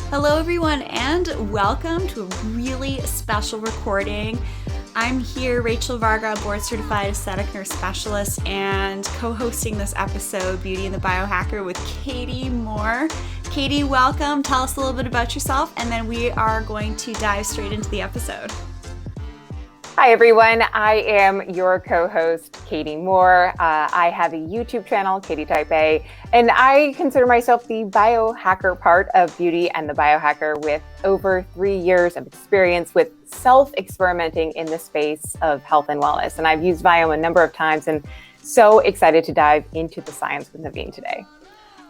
Hello, everyone, and welcome to a really special recording. I'm here, Rachel Varga, board certified aesthetic nurse specialist, and co-hosting this episode, Beauty and the Biohacker, with Katie Moore. Katie, welcome. Tell us a little bit about yourself, and then we are going to dive straight into the episode. Hi, everyone. I am your co-host, Katie Moore. I have a YouTube channel, Katie Type A, and I consider myself the biohacker part of Beauty and the Biohacker with over 3 years of experience with self-experimenting in the space of health and wellness. And I've used Viome a number of times and so excited to dive into the science with Naveen today.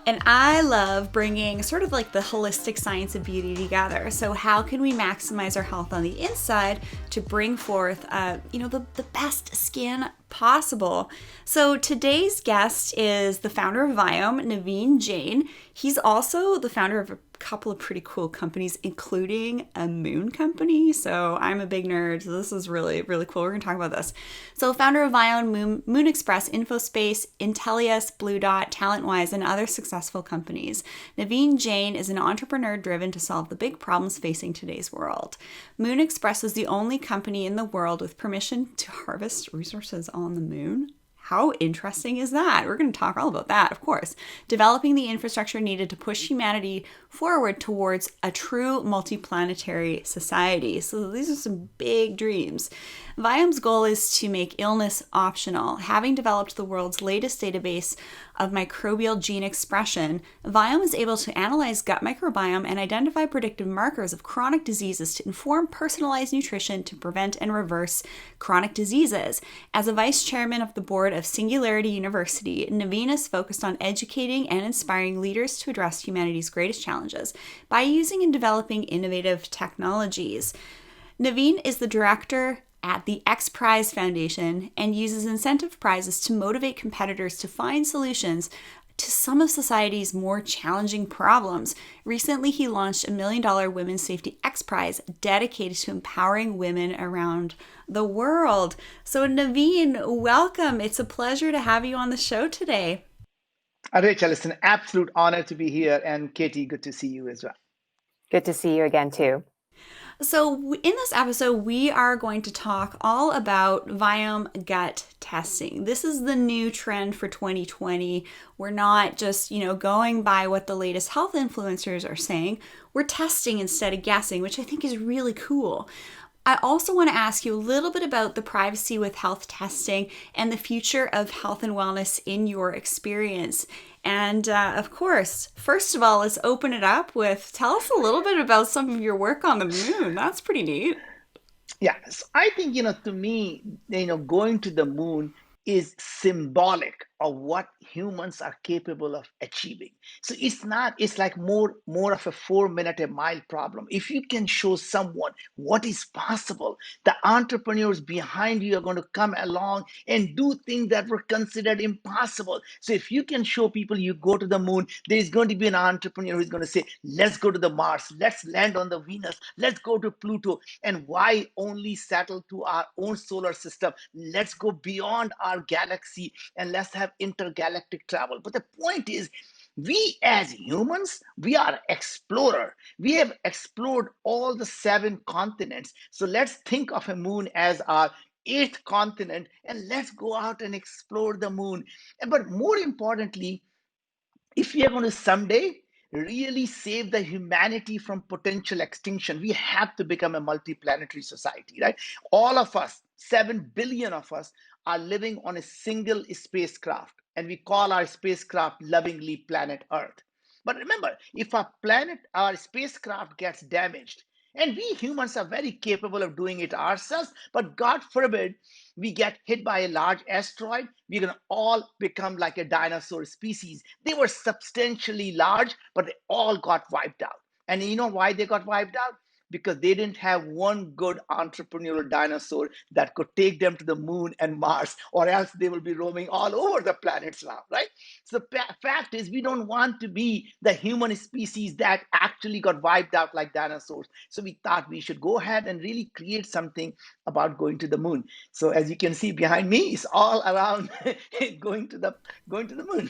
And I love bringing sort of like the holistic science of beauty together. So how can we maximize our health on the inside to bring forth, the best skin possible? So today's guest is the founder of Viome, Naveen Jain. He's also the founder of a couple of pretty cool companies, including a moon company. So I'm a big nerd. So this is really, really cool. We're going to talk about this. So founder of Viome, Moon Express, InfoSpace, Intellius, Blue Dot, TalentWise, and other successful companies. Naveen Jain is an entrepreneur driven to solve the big problems facing today's world. Moon Express is the only company in the world with permission to harvest resources on the moon. How interesting is that? We're going to talk all about that, of course. Developing the infrastructure needed to push humanity forward towards a true multiplanetary society. So these are some big dreams. Viome's goal is to make illness optional. Having developed the world's latest database of microbial gene expression, Viome is able to analyze gut microbiome and identify predictive markers of chronic diseases to inform personalized nutrition to prevent and reverse chronic diseases. As a vice chairman of the board of Singularity University, Naveen is focused on educating and inspiring leaders to address humanity's greatest challenges by using and developing innovative technologies. Naveen is the director at the X Prize Foundation and uses incentive prizes to motivate competitors to find solutions to some of society's more challenging problems. Recently, he launched a $1 million Women's Safety X Prize dedicated to empowering women around the world. So Naveen, welcome. It's a pleasure to have you on the show today. Rachel, it's an absolute honor to be here. And Katie, good to see you as well. Good to see you again, too. So in this episode, we are going to talk all about Viome gut testing. This is the new trend for 2020. We're not just, going by what the latest health influencers are saying. We're testing instead of guessing, which I think is really cool. I also want to ask you a little bit about the privacy with health testing and the future of health and wellness in your experience. And of course, first of all, let's open it up with, tell us a little bit about some of your work on the moon. That's pretty neat. Yeah, so I think, to me, going to the moon is symbolic of what humans are capable of achieving. So it's like more of a 4 minute a mile problem. If you can show someone what is possible, the entrepreneurs behind you are going to come along and do things that were considered impossible. So if you can show people you go to the moon, there's going to be an entrepreneur who's going to say, let's go to the Mars, let's land on the Venus, let's go to Pluto. And why only settle to our own solar system? Let's go beyond our galaxy and let's have intergalactic travel. But the point is, we as humans, we are explorer. We have explored all the 7 continents. So let's think of a moon as our 8th continent and let's go out and explore the moon. But more importantly, if we are going to someday really save the humanity from potential extinction, we have to become a multiplanetary society, right? All of us, 7 billion of us, are living on a single spacecraft, and we call our spacecraft lovingly Planet Earth. But remember, if our spacecraft gets damaged, and we humans are very capable of doing it ourselves, but God forbid we get hit by a large asteroid, we're going to all become like a dinosaur species. They were substantially large, but they all got wiped out. And you know why they got wiped out? Because they didn't have one good entrepreneurial dinosaur that could take them to the moon and Mars, or else they will be roaming all over the planets now, right? So the fact is, we don't want to be the human species that actually got wiped out like dinosaurs. So we thought we should go ahead and really create something about going to the moon. So as you can see behind me, it's all around going to the moon.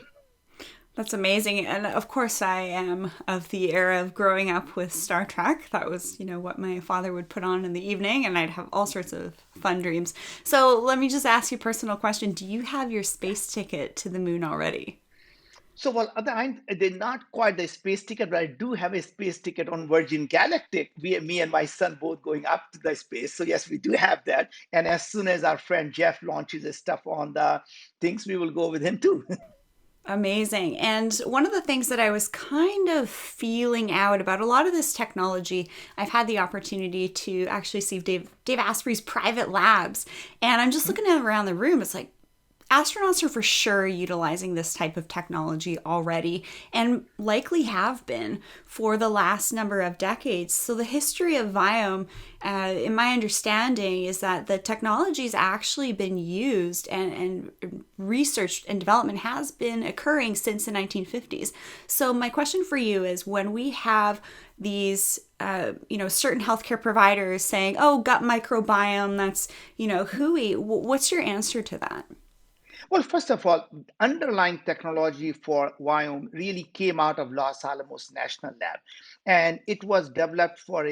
That's amazing. And of course, I am of the era of growing up with Star Trek. That was, what my father would put on in the evening, and I'd have all sorts of fun dreams. So let me just ask you a personal question. Do you have your space ticket to the moon already? So, well, they're not quite the space ticket, but I do have a space ticket on Virgin Galactic. Me and my son both going up to the space. So, yes, we do have that. And as soon as our friend Jeff launches his stuff on the things, we will go with him too. Amazing. And one of the things that I was kind of feeling out about a lot of this technology, I've had the opportunity to actually see Dave Asprey's private labs. And I'm just looking around the room. It's like astronauts are for sure utilizing this type of technology already and likely have been for the last number of decades. So the history of Viome, in my understanding, is that the technology has actually been used and research and development has been occurring since the 1950s. So my question for you is, when we have these certain healthcare providers saying, oh, gut microbiome, that's hooey, what's your answer to that? Well, first of all, underlying technology for Viome really came out of Los Alamos National Lab. And it was developed for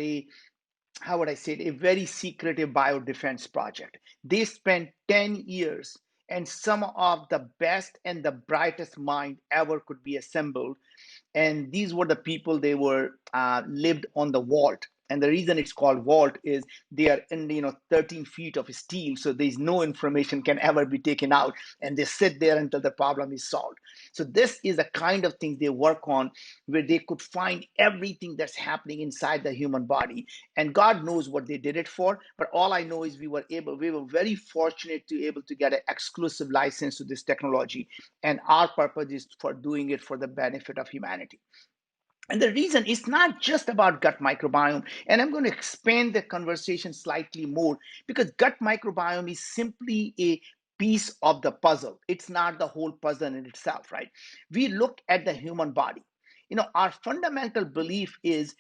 how would I say it, a very secretive biodefense project. They spent 10 years and some of the best and the brightest mind ever could be assembled, and these were the people. They were lived on the vault, and the reason it's called vault is they are in 13 feet of steel, so there's no information can ever be taken out, and they sit there until the problem is solved. So this is the kind of things they work on, where they could find everything that's happening inside the human body, and God knows what they did it for. But all I know is we were very fortunate to able to get an exclusive license to this technology, and our purpose is for doing it for the benefit of humanity. And the reason is not just about gut microbiome, and I'm going to expand the conversation slightly more, because gut microbiome is simply a piece of the puzzle. It's not the whole puzzle in itself, right? We look at the human body. Our fundamental belief is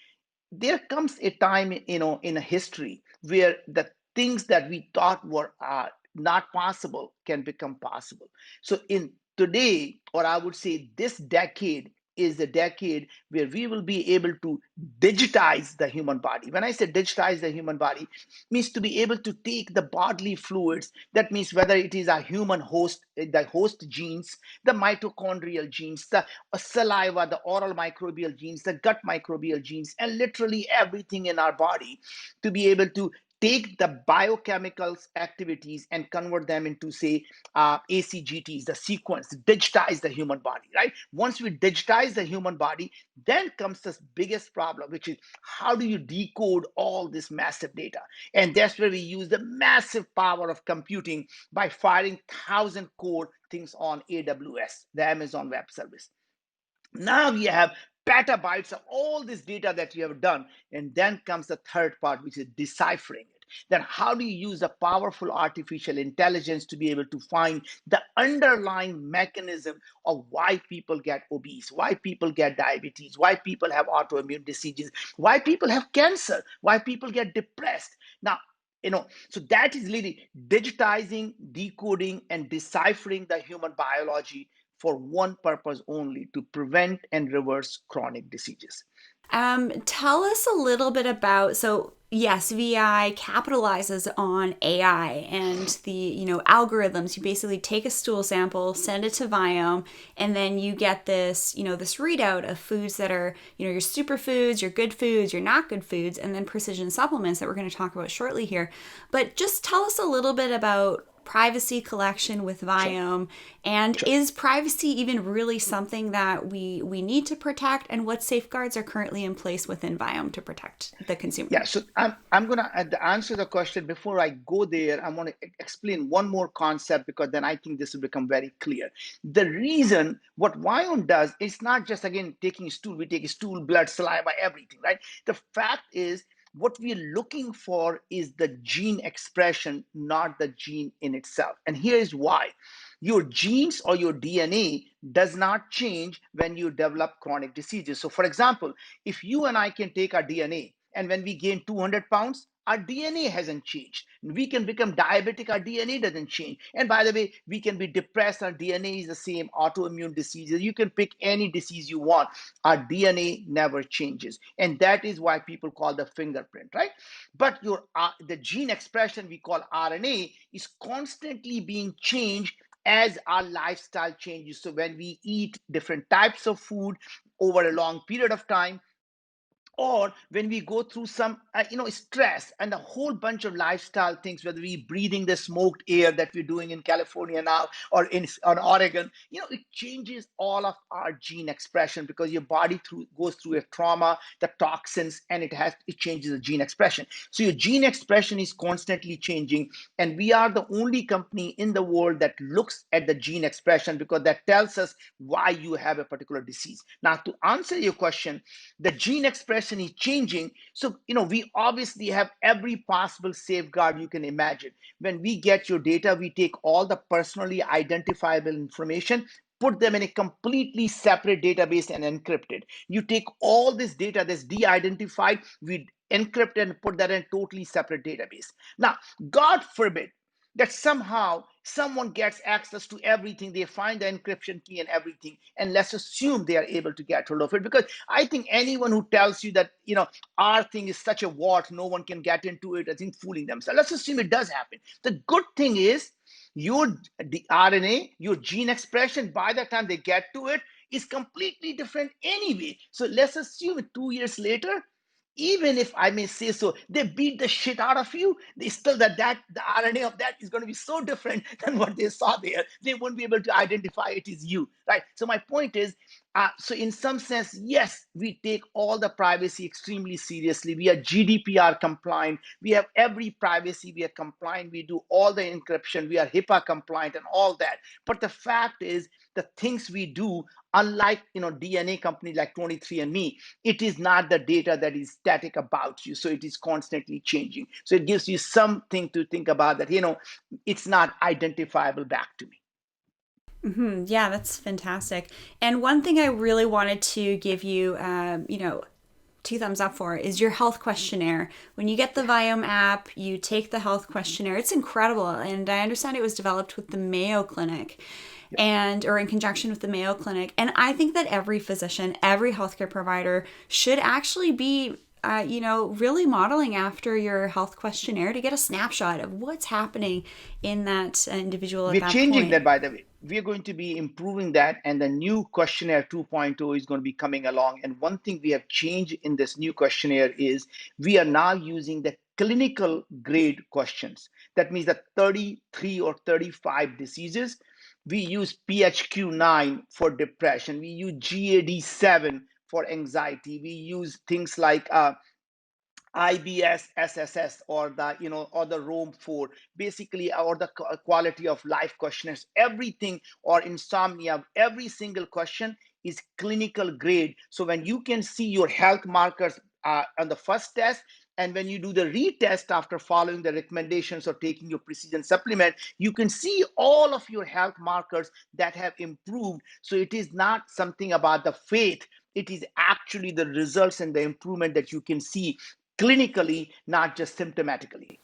there comes a time, in a history where the things that we thought were not possible can become possible. So in today, or I would say this decade, is the decade where we will be able to digitize the human body. When I say digitize the human body, means to be able to take the bodily fluids. That means whether it is a human host, the host genes, the mitochondrial genes, the saliva, the oral microbial genes, the gut microbial genes, and literally everything in our body, to be able to take the biochemical activities and convert them into, say, ACGTs, the sequence, digitize the human body, right? Once we digitize the human body, then comes this biggest problem, which is how do you decode all this massive data? And that's where we use the massive power of computing by firing 1,000 core things on AWS, the Amazon Web Service. Now you have petabytes of all this data that you have done. And then comes the third part, which is deciphering it. Then how do you use a powerful artificial intelligence to be able to find the underlying mechanism of why people get obese, why people get diabetes, why people have autoimmune diseases, why people have cancer, why people get depressed. Now, so that is really digitizing, decoding, and deciphering the human biology for one purpose only: to prevent and reverse chronic diseases. Tell us a little bit about, so yes, VI capitalizes on AI and the algorithms. You basically take a stool sample, send it to Viome, and then you get this readout of foods that are your superfoods, your good foods, your not good foods, and then precision supplements that we're going to talk about shortly here. But just tell us a little bit about privacy collection with Viome, and Sure. is privacy even really something that we need to protect, and what safeguards are currently in place within Viome to protect the consumer? Yeah, so I'm gonna answer the question. Before I go there, I want to explain one more concept, because then I think this will become very clear. The reason what Viome does is not just, again, taking stool. We take stool, blood, saliva, everything, right? The fact is, what we're looking for is the gene expression, not the gene in itself. And here is why. Your genes or your DNA does not change when you develop chronic diseases. So, for example, if you and I can take our DNA, and when we gain 200 pounds, our DNA hasn't changed. We can become diabetic, our DNA doesn't change. And by the way, we can be depressed, our DNA is the same, autoimmune diseases. You can pick any disease you want. Our DNA never changes. And that is why people call the fingerprint, right? But the gene expression we call RNA is constantly being changed as our lifestyle changes. So when we eat different types of food over a long period of time, or when we go through some stress and a whole bunch of lifestyle things, whether we breathing the smoked air that we're doing in California now, or in Oregon, it changes all of our gene expression, because your body goes through a trauma, the toxins, and it changes the gene expression. So your gene expression is constantly changing, and we are the only company in the world that looks at the gene expression, because that tells us why you have a particular disease. Now, to answer your question, the gene expression is changing. So, we obviously have every possible safeguard you can imagine. When we get your data, we take all the personally identifiable information, put them in a completely separate database and encrypt it. You take all this data that's de-identified, we encrypt and put that in a totally separate database. Now, God forbid that somehow someone gets access to everything, they find the encryption key and everything, and let's assume they are able to get hold of it. Because I think anyone who tells you that our thing is such a vault, no one can get into it, I think fooling them. So let's assume it does happen. The good thing is the RNA, your gene expression, by the time they get to it, is completely different anyway. So let's assume 2 years later, even if I may say so, they beat the shit out of you, they still that the RNA of that is going to be so different than what they saw there. They won't be able to identify it as you, right? So my point is, so in some sense, yes, we take all the privacy extremely seriously. We are GDPR compliant. We have every privacy. We are compliant. We do all the encryption. We are HIPAA compliant and all that. But the fact is, the things we do, unlike DNA company like 23andMe, it is not the data that is static about you. So it is constantly changing. So it gives you something to think about, that it's not identifiable back to me. Yeah, that's fantastic. And one thing I really wanted to give you, two thumbs up for is your health questionnaire. When you get the Viome app, you take the health questionnaire. It's incredible. And I understand it was developed with the Mayo Clinic or in conjunction with the Mayo Clinic. And I think that every physician, every healthcare provider should actually be really modeling after your health questionnaire to get a snapshot of what's happening in that individual at We're that changing point. that, by the way. We're going to be improving that, and the new questionnaire 2.0 is going to be coming along. And one thing we have changed in this new questionnaire is we are now using the clinical grade questions. That means that 33 or 35 diseases. We use PHQ-9 for depression. We use GAD-7 for anxiety. We use things like IBS, SSS, or the Rome 4, basically, or the quality of life questionnaires, everything, or insomnia, every single question is clinical grade. So when you can see your health markers on the first test, and when you do the retest after following the recommendations or taking your precision supplement, you can see all of your health markers that have improved. So it is not something about the faith. It is actually the results and the improvement that you can see clinically, not just symptomatically.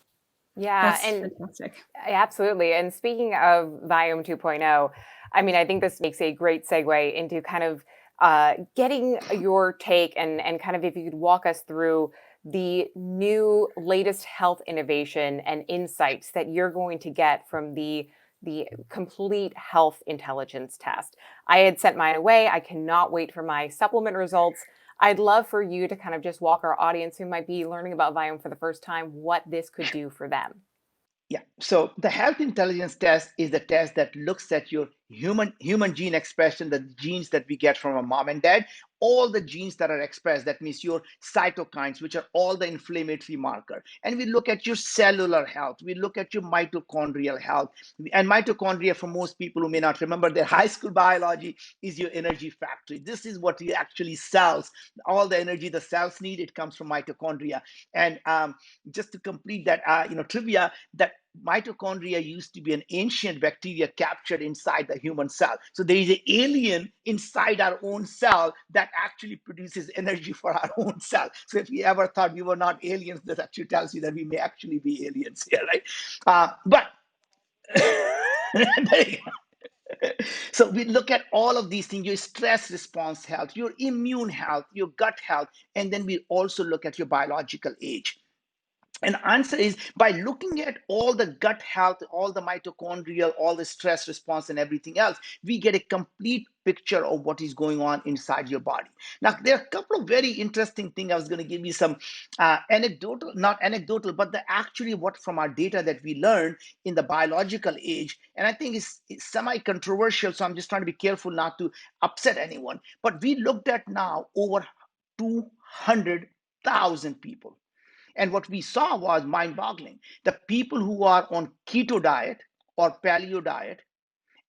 Yeah, That's and fantastic. absolutely. And speaking of Viome 2.0, I mean, I think this makes a great segue into kind of getting your take and kind of if you could walk us through the new latest health innovation and insights that you're going to get from the complete health intelligence test. I had sent mine away. I cannot wait for my supplement results. I'd love for you to kind of just walk our audience who might be learning about Viome for the first time what this could do for them. Yeah. So the health intelligence test is the test that looks at your human gene expression, the genes that we get from our mom and dad, all the genes that are expressed. That means your cytokines, which are all the inflammatory marker. And we look at your cellular health. We look at your mitochondrial health. And mitochondria, for most people who may not remember their high school biology, is your energy factory. This is what you actually cells. All the energy the cells need, it comes from mitochondria. And just to complete that, trivia, that mitochondria used to be an ancient bacteria captured inside the human cell. So there is an alien inside our own cell that actually produces energy for our own cell. So if you ever thought we were not aliens, that actually tells you that we may actually be aliens here, right? But there you go. So we look at all of these things: your stress response health, your immune health, your gut health, and then we also look at your biological age. And answer is, by looking at all the gut health, all the mitochondrial, all the stress response and everything else, we get a complete picture of what is going on inside your body. Now, there are a couple of very interesting things. I was going to give you some anecdotal, not anecdotal, but the actually what from our data that we learned in the biological age. And I think it's semi-controversial, so I'm just trying to be careful not to upset anyone. But we looked at now over 200,000 people, and what we saw was mind-boggling. The people who are on keto diet or paleo diet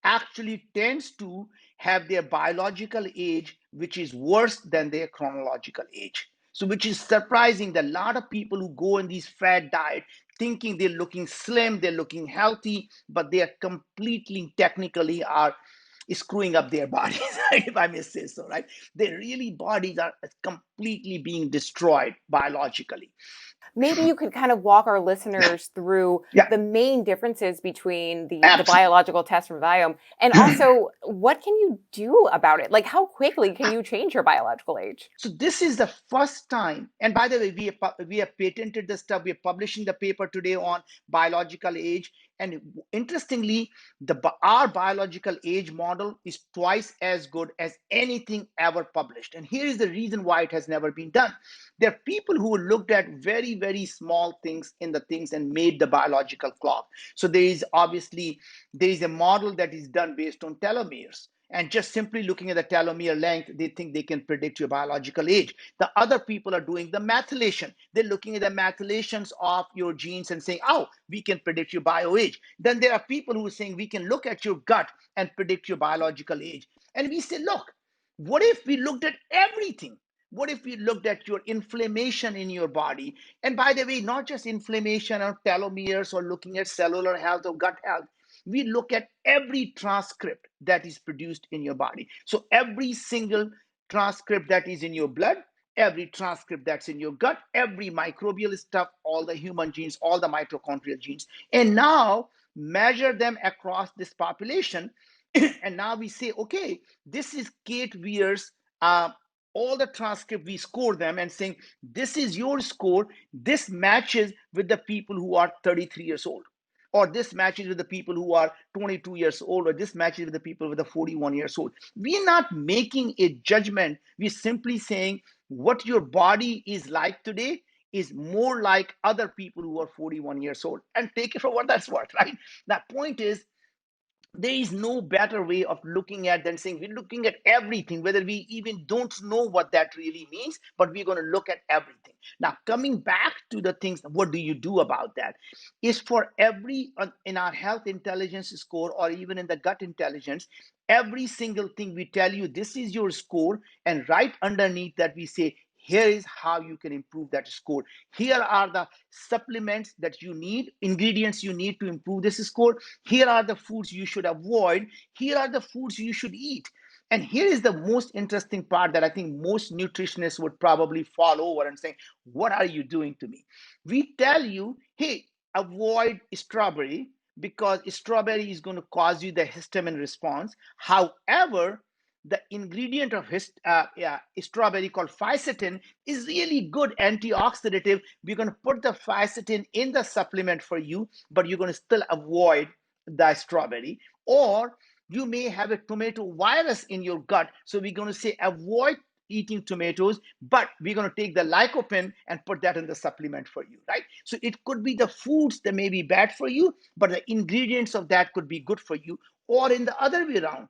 actually tends to have their biological age, which is worse than their chronological age. So, which is surprising that a lot of people who go in these fad diet thinking they're looking slim, they're looking healthy, but they are completely technically are screwing up their bodies, if I may say so, right? Their really bodies are completely being destroyed biologically. Maybe you could kind of walk our Yeah, listeners through yeah, the main differences between the absolutely. biological test from Viome, and also what can you do about it? Like, how quickly can you change your biological age? So this is the first time, and by the way, we have patented the stuff. We are publishing the paper today on biological age, and interestingly, our biological age model is twice as good as anything ever published. And here is the reason why it has never been done. There are people who looked at very, very small things in the things and made the biological clock. So there is a model that is done based on telomeres, and just simply looking at the telomere length, they think they can predict your biological age. The other people are doing the methylation. They're looking at the methylations of your genes and saying, oh, we can predict your bio age. Then there are people who are saying we can look at your gut and predict your biological age. And we say, look, what if we looked at everything? What if we looked at your inflammation in your body? And by the way, not just inflammation or telomeres or looking at cellular health or gut health, we look at every transcript that is produced in your body. So every single transcript that is in your blood, every transcript that's in your gut, every microbial stuff, all the human genes, all the mitochondrial genes, and now measure them across this population. And now we say, okay, this is Kate Weir's all the transcript, we score them and saying, this is your score. This matches with the people who are 33 years old, or this matches with the people who are 22 years old, or this matches with the people with the 41 years old. We're not making a judgment. We're simply saying what your body is like today is more like other people who are 41 years old, and take it for what that's worth, right? That point is, there is no better way of looking at than saying we're looking at everything, whether we even don't know what that really means, but we're going to look at everything. Now, coming back to the things, what do you do about that? Is for every, in our health intelligence score, or even in the gut intelligence, every single thing we tell you, this is your score, and right underneath that, we say, here is how you can improve that score. Here are the supplements that you need, ingredients you need to improve this score. Here are the foods you should avoid. Here are the foods you should eat. And here is the most interesting part that I think most nutritionists would probably fall over and say, what are you doing to me? We tell you, hey, avoid strawberry because strawberry is going to cause you the histamine response. However, the ingredient of strawberry called fisetin is really good antioxidative. We're going to put the fisetin in the supplement for you, but you're going to still avoid the strawberry. Or you may have a tomato virus in your gut, so we're going to say avoid eating tomatoes, but we're going to take the lycopene and put that in the supplement for you, right? So it could be the foods that may be bad for you, but the ingredients of that could be good for you. Or in the other way around,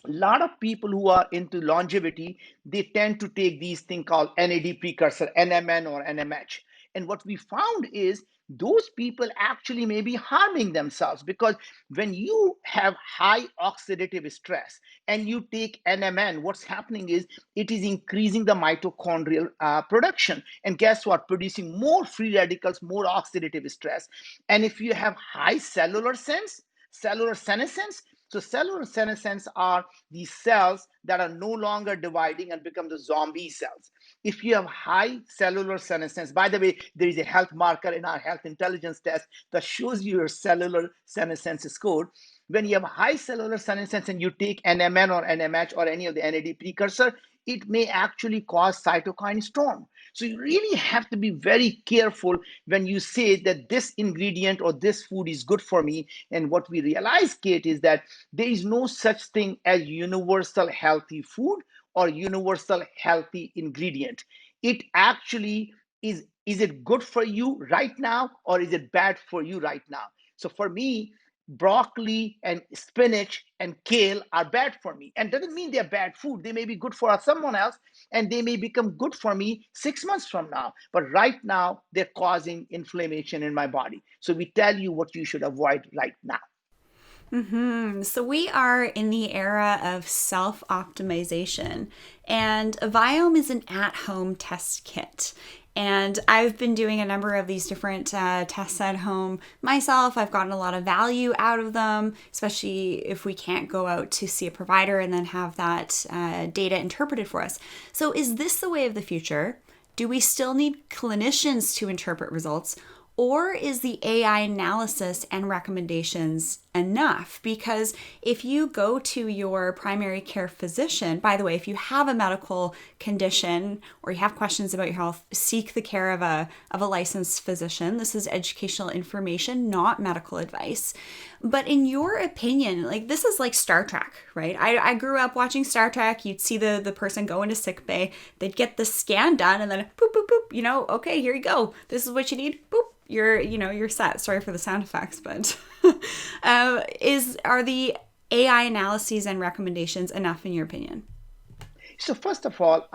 a lot of people who are into longevity, they tend to take these things called NAD precursor, NMN or NMH. And what we found is those people actually may be harming themselves, because when you have high oxidative stress and you take NMN, what's happening is it is increasing the mitochondrial production. And guess what? Producing more free radicals, more oxidative stress. And if you have high cellular senescence, so cellular senescence are these cells that are no longer dividing and become the zombie cells. If you have high cellular senescence, by the way, there is a health marker in our health intelligence test that shows you your cellular senescence score. When you have high cellular senescence and you take NMN or NMH or any of the NAD precursor, it may actually cause cytokine storm. So you really have to be very careful when you say that this ingredient or this food is good for me. And what we realize, Kate, is that there is no such thing as universal healthy food or universal healthy ingredient. It actually is it good for you right now or is it bad for you right now? So for me, broccoli and spinach and kale are bad for me, and doesn't mean they're bad food. They may be good for someone else, and they may become good for me 6 months from now, but right now they're causing inflammation in my body. So we tell you what you should avoid right now. So we are in the era of self optimization, and Viome is an at home test kit. And I've been doing a number of these different tests at home myself. I've gotten a lot of value out of them, especially if we can't go out to see a provider and then have that data interpreted for us. So, is this the way of the future? Do we still need clinicians to interpret results? Or is the AI analysis and recommendations enough? Because if you go to your primary care physician, by the way, if you have a medical condition or you have questions about your health, seek the care of a licensed physician. This is educational information, not medical advice. But in your opinion, like this is like Star Trek, right? I grew up watching Star Trek. You'd see the person go into sick bay, they'd get the scan done and then boop, boop, boop, okay, here you go. This is what you need. Boop. You're set. Sorry for the sound effects, but are the AI analyses and recommendations enough in your opinion? So first of all,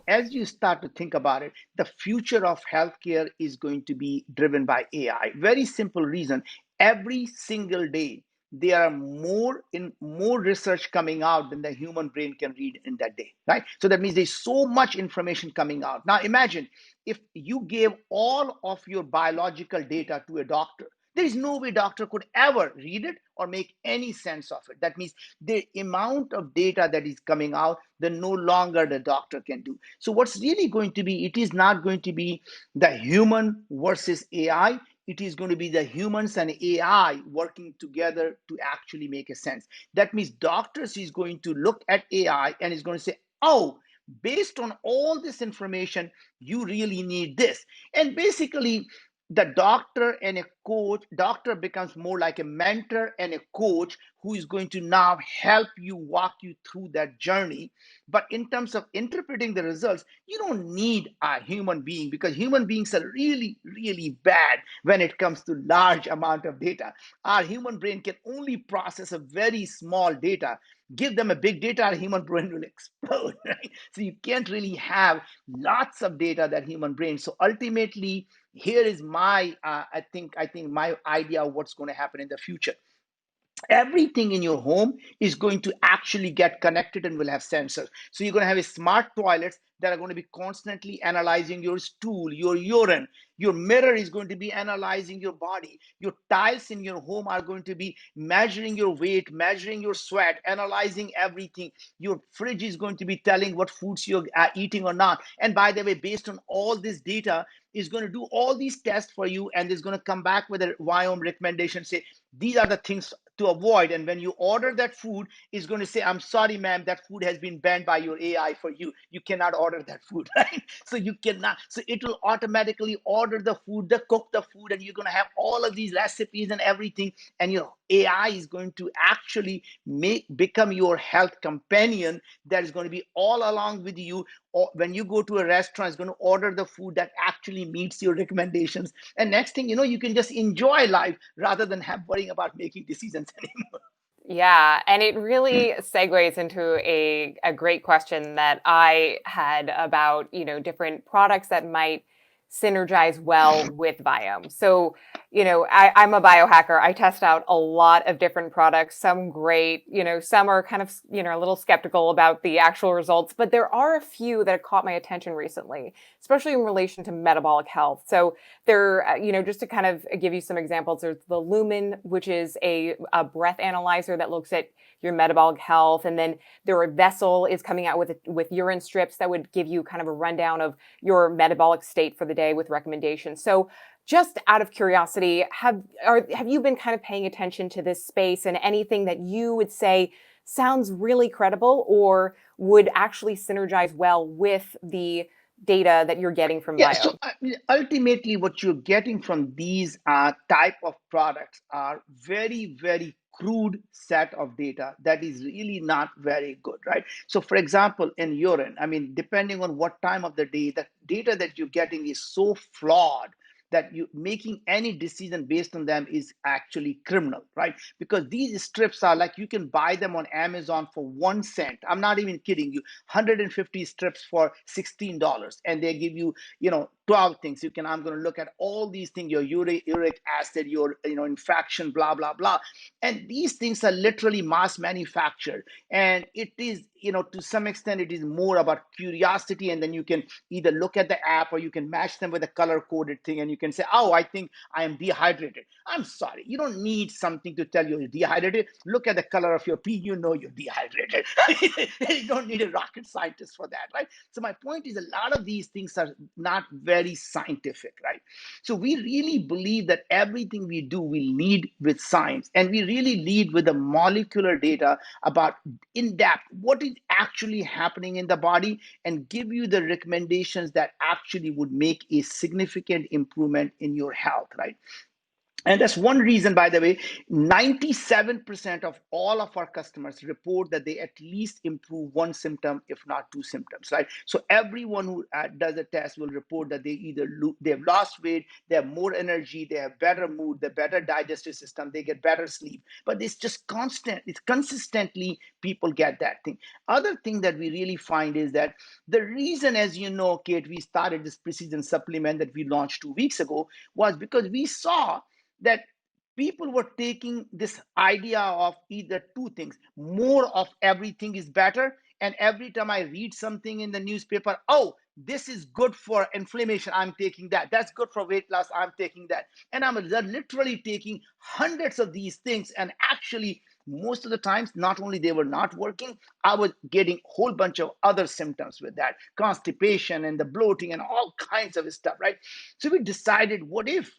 as you start to think about it, the future of healthcare is going to be driven by AI. Very simple reason. Every single day, there are more research coming out than the human brain can read in that day, right? So that means there's so much information coming out. Now imagine if you gave all of your biological data to a doctor. There is no way doctor could ever read it or make any sense of it. That means the amount of data that is coming out, the no longer the doctor can do. So what's really going to be, it is not going to be the human versus AI. It is going to be the humans and AI working together to actually make a sense. That means doctors is going to look at AI and is going to say, oh, based on all this information, you really need this. And basically, the doctor becomes more like a mentor and a coach who is going to now help you walk you through that journey. But in terms of interpreting the results, you don't need a human being, because human beings are really, really bad when it comes to large amount of data. Our human brain can only process a very small data. Give them a big data, our human brain will explode, right? So you can't really have lots of data that human brain. So ultimately, here is my I think my idea of what's going to happen in the future. Everything in your home is going to actually get connected and will have sensors. So you're going to have a smart toilets that are going to be constantly analyzing your stool, your urine. Your mirror is going to be analyzing your body. Your tiles in your home are going to be measuring your weight, measuring your sweat, analyzing everything. Your fridge is going to be telling what foods you're eating or not. And by the way, based on all this data, is going to do all these tests for you and is going to come back with a Viome recommendation, say these are the things to avoid. And when you order that food, it's going to say, I'm sorry, ma'am, that food has been banned by your AI for you. You cannot order that food, right? So you cannot. So it will automatically order the food, cook the food, and you're going to have all of these recipes and everything. And your AI is going to actually become your health companion that is going to be all along with you. Or when you go to a restaurant, it's going to order the food that actually meets your recommendations. And next thing you know, you can just enjoy life rather than have worrying about making decisions anymore. Yeah, and it really segues into a great question that I had about, different products that might synergize well with Viome. So, I'm a biohacker. I test out a lot of different products, some great, some are kind of, a little skeptical about the actual results, but there are a few that have caught my attention recently, especially in relation to metabolic health. So there, just to kind of give you some examples, there's the Lumen, which is a breath analyzer that looks at your metabolic health. And then their Vessel is coming out with urine strips that would give you kind of a rundown of your metabolic state for the day with recommendations. So just out of curiosity, have you been kind of paying attention to this space and anything that you would say sounds really credible or would actually synergize well with the data that you're getting from Yeah, Viome? so ultimately, what you're getting from these type of products are very, very crude set of data that is really not very good, right? So, for example, in urine, I mean, depending on what time of the day, the data that you're getting is so flawed that you making any decision based on them is actually criminal, right? Because these strips are like you can buy them on Amazon for 1 cent. I'm not even kidding you. 150 strips for $16, and they give you 12 things. I'm going to look at all these things, your uric acid, your infection, blah blah blah. And these things are literally mass manufactured, and it is, to some extent it is more about curiosity. And then you can either look at the app or you can match them with a color coded thing, and you can say, oh, I think I am dehydrated. I'm sorry, you don't need something to tell you you're dehydrated. Look at the color of your pee, you're dehydrated. You don't need a rocket scientist for that, right? So my point is, a lot of these things are not very scientific, right? So we really believe that everything we do, we lead with science, and we really lead with the molecular data about in depth what is actually happening in the body, and give you the recommendations that actually would make a significant improvement in your health, right? And that's one reason, by the way, 97% of all of our customers report that they at least improve one symptom, if not two symptoms, right? So everyone who does a test will report that they've lost weight, they have more energy, they have better mood, they better digestive system, they get better sleep. But it's just constant, it's consistently people get that thing. Other thing that we really find is that the reason, as you know, Kate, we started this precision supplement that we launched 2 weeks ago was because we saw that people were taking this idea of either two things: more of everything is better, and every time I read something in the newspaper, oh, this is good for inflammation, I'm taking that. That's good for weight loss, I'm taking that. And I'm literally taking hundreds of these things, and actually most of the times, not only they were not working, I was getting a whole bunch of other symptoms with that: constipation and the bloating and all kinds of stuff, right? So we decided, what if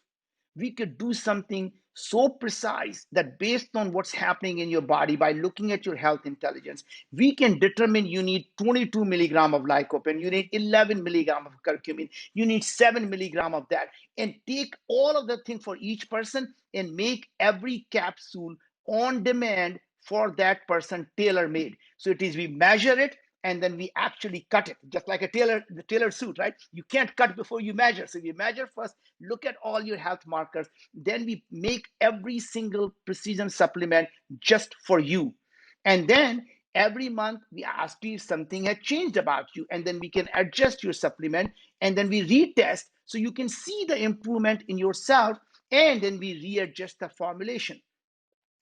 we could do something so precise that based on what's happening in your body, by looking at your health intelligence, we can determine you need 22 milligram of lycopene, you need 11 milligram of curcumin, you need 7 milligram of that, and take all of the thing for each person and make every capsule on demand for that person, tailor made. So it is, we measure it, and then we actually cut it, just like the tailor suit, right? You can't cut before you measure. So we measure first, look at all your health markers, then we make every single precision supplement just for you. And then every month we ask you if something had changed about you, and then we can adjust your supplement, and then we retest so you can see the improvement in yourself, and then we readjust the formulation.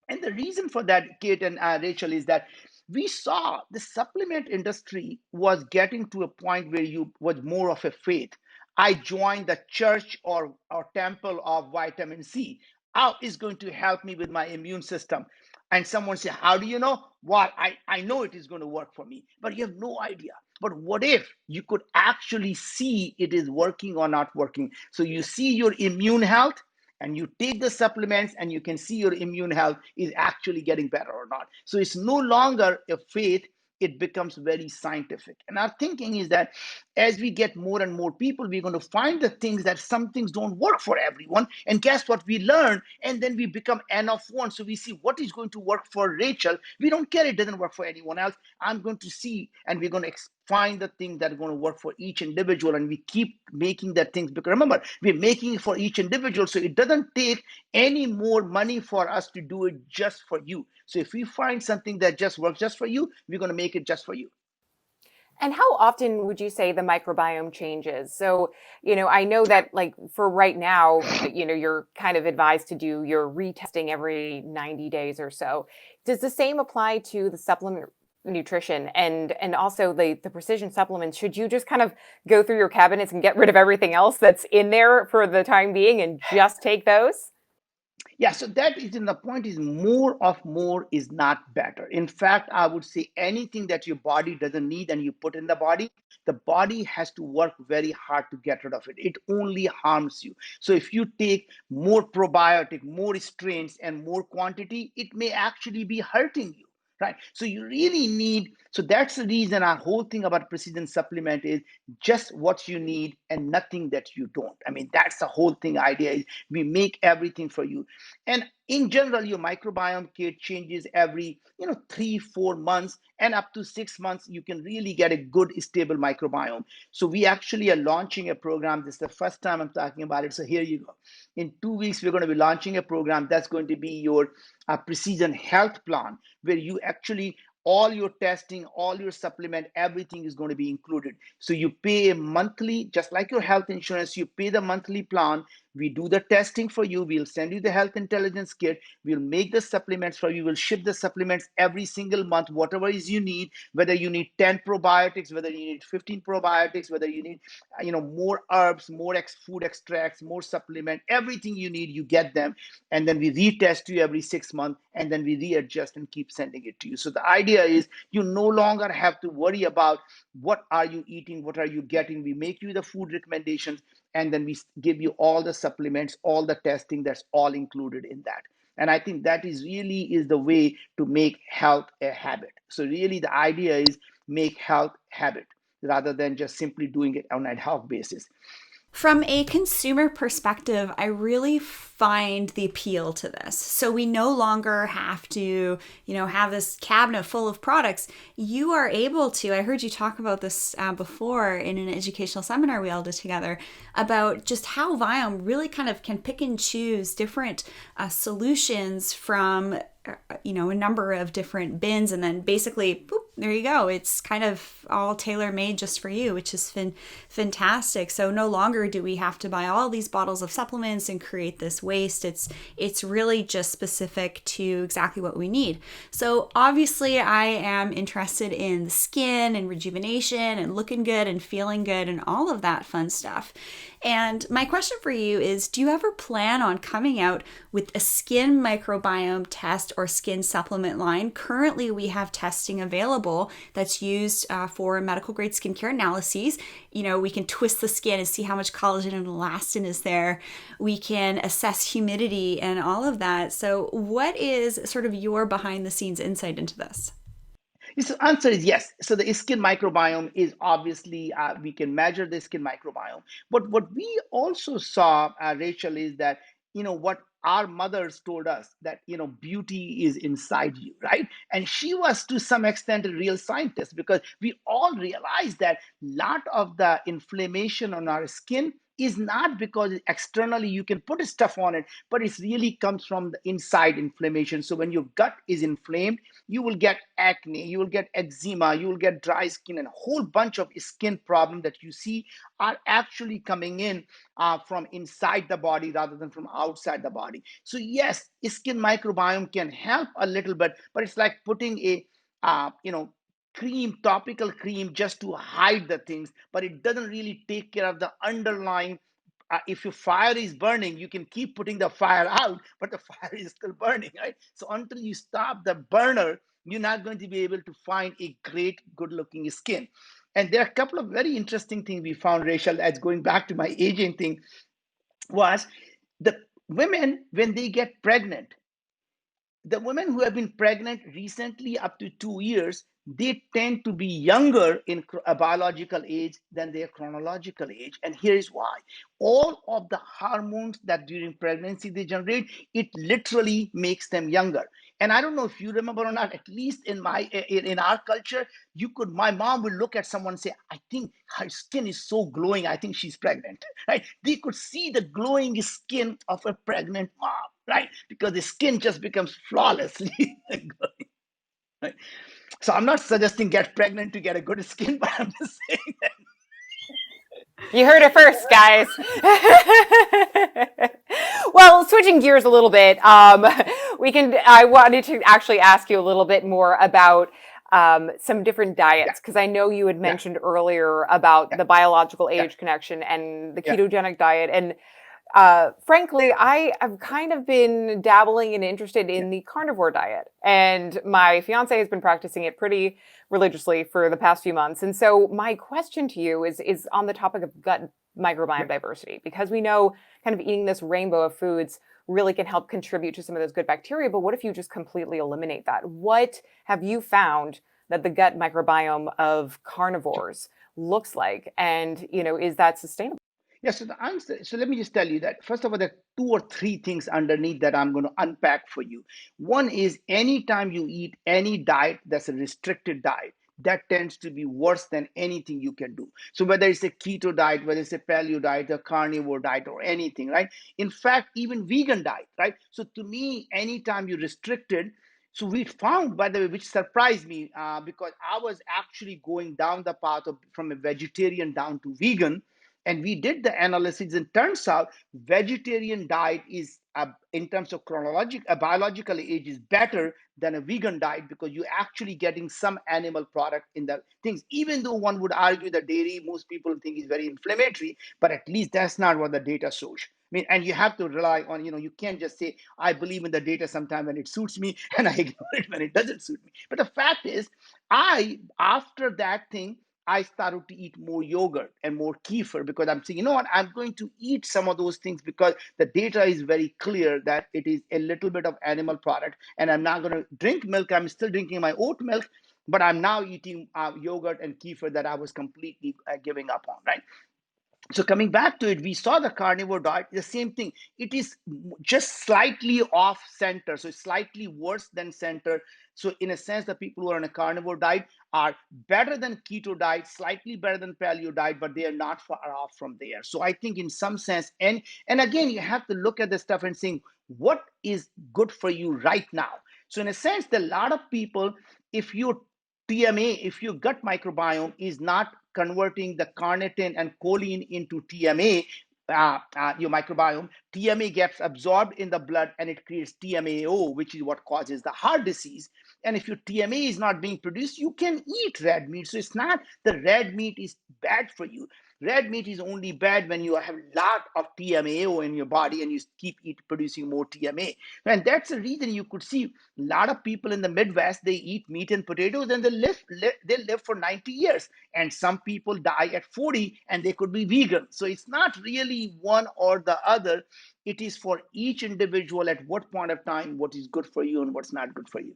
And the reason for that, Kate and Rachel, is that we saw the supplement industry was getting to a point where you was more of a faith. I joined the church or temple of vitamin C. How is going to help me with my immune system? And someone say, how do you know? Well, I know it is going to work for me, but you have no idea. But what if you could actually see it is working or not working? So you see your immune health, and you take the supplements, and you can see your immune health is actually getting better or not. So it's no longer a faith, it becomes very scientific. And our thinking is that as we get more and more people, we're going to find the things that some things don't work for everyone. And guess what? We learn, and then we become N of one. So we see what is going to work for Rachel. We don't care, it doesn't work for anyone else. I'm going to see, and we're going to find the things that are going to work for each individual, and we keep making that things. Because remember, we're making it for each individual, so it doesn't take any more money for us to do it just for you. So if we find something that just works just for you, we're going to make it just for you. And how often would you say the microbiome changes? So, I know that like for right now, you're kind of advised to do your retesting every 90 days or so. Does the same apply to the supplement nutrition and also the precision supplements? Should you just kind of go through your cabinets and get rid of everything else that's in there for the time being and just take those? Yeah, so that is in the point is more of more is not better. In fact, I would say anything that your body doesn't need and you put in the body has to work very hard to get rid of it. It only harms you. So if you take more probiotic, more strains, and more quantity, it may actually be hurting you. Right. So you really need, so that's the reason our whole thing about precision supplement is just what you need and nothing that you don't. I mean, that's the whole thing idea is we make everything for you. And in general, your microbiome kit changes every 3 4 months, and up to 6 months you can really get a good stable microbiome. So we actually are launching a program. This is the first time I'm talking about it, so here you go. In 2 weeks we're going to be launching a program that's going to be your precision health plan, where you actually all your testing, all your supplement, everything is going to be included. So you pay a monthly, just like your health insurance, you pay the monthly plan. We do the testing for you. We'll send you the health intelligence kit. We'll make the supplements for you. We'll ship the supplements every single month, whatever is you need, whether you need 10 probiotics, whether you need 15 probiotics, whether you need, more herbs, more food extracts, more supplement, everything you need, you get them. And then we retest you every 6 months, and then we readjust and keep sending it to you. So the idea is you no longer have to worry about what are you eating, what are you getting. We make you the food recommendations, and then we give you all the supplements, all the testing, that's all included in that. And I think that is really is the way to make health a habit. So really the idea is make health habit rather than just simply doing it on an ad hoc basis. From a consumer perspective, I really find the appeal to this. So we no longer have to, have this cabinet full of products. You are able to, I heard you talk about this before in an educational seminar we all did together, about just how Viome really kind of can pick and choose different solutions from a number of different bins, and then basically boop, there you go. It's kind of all tailor made just for you, which is fantastic. So no longer do we have to buy all these bottles of supplements and create this waste. It's really just specific to exactly what we need. So obviously I am interested in the skin and rejuvenation and looking good and feeling good and all of that fun stuff. And my question for you is, do you ever plan on coming out with a skin microbiome test or skin supplement line? Currently, we have testing available that's used for medical grade skincare analyses. We can twist the skin and see how much collagen and elastin is there. We can assess humidity and all of that. So what is sort of your behind the scenes insight into this? The answer is yes. So the skin microbiome is obviously, we can measure the skin microbiome. But what we also saw, Rachel, is that, what our mothers told us that, beauty is inside you, right? And she was to some extent a real scientist, because we all realized that a lot of the inflammation on our skin is not because externally you can put stuff on it, but it really comes from the inside inflammation. So when your gut is inflamed, you will get acne, you will get eczema, you will get dry skin, and a whole bunch of skin problems that you see are actually coming in from inside the body rather than from outside the body. So yes, skin microbiome can help a little bit, but it's like putting a topical cream just to hide the things, but it doesn't really take care of the underlying. If your fire is burning, you can keep putting the fire out, but the fire is still burning, right? So until you stop the burner, you're not going to be able to find a great, good looking skin. And there are a couple of very interesting things we found, Rachel, as going back to my aging thing, was the women, when they get pregnant, the women who have been pregnant recently up to 2 years, they tend to be younger in a biological age than their chronological age. And here is why. All of the hormones that during pregnancy they generate, it literally makes them younger. And I don't know if you remember or not, at least in our culture, my mom would look at someone and say, I think her skin is so glowing, I think she's pregnant, right? They could see the glowing skin of a pregnant mom, right? Because the skin just becomes flawlessly glowing, right? So I'm not suggesting get pregnant to get a good skin, but I'm just saying that. You heard it first, guys. Well, switching gears a little bit, I wanted to actually ask you a little bit more about some different Yeah, diets, because I know you had yeah, mentioned earlier about yeah, the biological yeah, age connection and the yeah, ketogenic diet. And frankly, I have kind of been dabbling and interested yeah. in the carnivore diet, and my fiance has been practicing it pretty religiously for the past few months. And so, my question to you is on the topic of gut Yeah. microbiome diversity, because we know kind of eating this rainbow of foods really can help contribute to some of those good bacteria. But what if you just completely eliminate that? What have you found that the gut microbiome of carnivores looks like, and is that sustainable? Yeah, so the answer, so let me just tell you that first of all, there are two or three things underneath that I'm going to unpack for you. One is anytime you eat any diet that's a restricted diet, that tends to be worse than anything you can do. So whether it's a keto diet, whether it's a paleo diet, a carnivore diet, or anything, right? In fact, even vegan diet, right? So to me, anytime you restricted, so we found, by the way, which surprised me, because I was actually going down the path of from a vegetarian down to vegan, and we did the analysis, and turns out vegetarian diet is in terms of biological age is better than a vegan diet, because you're actually getting some animal product in the things, even though one would argue that dairy, most people think, is very inflammatory, but at least that's not what the data shows. I mean, and you have to rely on, you can't just say, I believe in the data sometime when it suits me and I ignore it when it doesn't suit me. But the fact is, after that thing, I started to eat more yogurt and more kefir, because I'm saying, you know what, I'm going to eat some of those things because the data is very clear that it is a little bit of animal product. And I'm not going to drink milk. I'm still drinking my oat milk, but I'm now eating yogurt and kefir that I was completely giving up on, right? So coming back to it, we saw the carnivore diet, the same thing. It is just slightly off center, so it's slightly worse than center. So in a sense, the people who are on a carnivore diet are better than keto diet, slightly better than paleo diet, but they are not far off from there. So I think in some sense, and again, you have to look at the stuff and saying what is good for you right now. So in a sense, a lot of people, if you TMA, if your gut microbiome is not converting the carnitine and choline into TMA, your microbiome, TMA gets absorbed in the blood and it creates TMAO, which is what causes the heart disease. And if your TMA is not being produced, you can eat red meat. So it's not the red meat is bad for you. Red meat is only bad when you have a lot of TMAO in your body and you keep producing more TMA. And that's the reason you could see a lot of people in the Midwest, they eat meat and potatoes and they live for 90 years. And some people die at 40 and they could be vegan. So it's not really one or the other. It is for each individual at what point of time, what is good for you and what's not good for you.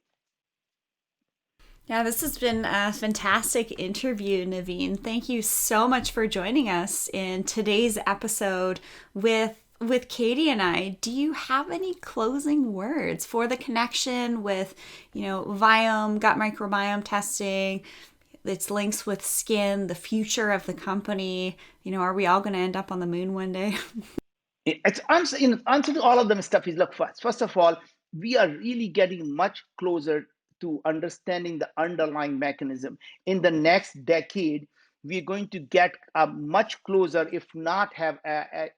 Yeah, this has been a fantastic interview, Naveen. Thank you so much for joining us in today's episode with Katie and I. Do you have any closing words for the connection with, Viome, gut microbiome testing, its links with skin, the future of the company? Are we all going to end up on the moon one day? It's answer to all of them stuff is, look, first of all, we are really getting much closer to understanding the underlying mechanism. In the next decade, we're going to get much closer, if not have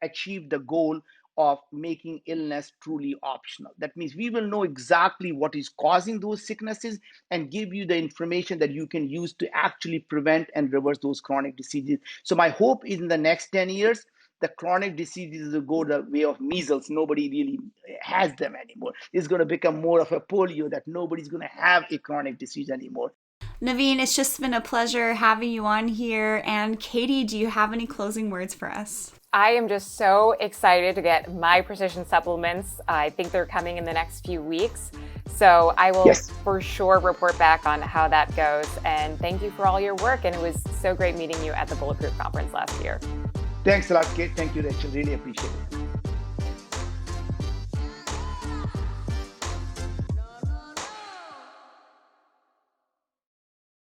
achieved the goal of making illness truly optional. That means we will know exactly what is causing those sicknesses and give you the information that you can use to actually prevent and reverse those chronic diseases. So my hope is in the next 10 years, the chronic diseases will go the way of measles. Nobody really has them anymore. It's going to become more of a polio, that nobody's going to have a chronic disease anymore. Naveen, it's just been a pleasure having you on here. And Katie, do you have any closing words for us? I am just so excited to get my precision supplements. I think they're coming in the next few weeks. So I will for sure report back on how that goes. And thank you for all your work. And it was so great meeting you at the Bulletproof Conference last year. Thanks a lot, Kate. Thank you, Rachel. Really appreciate it.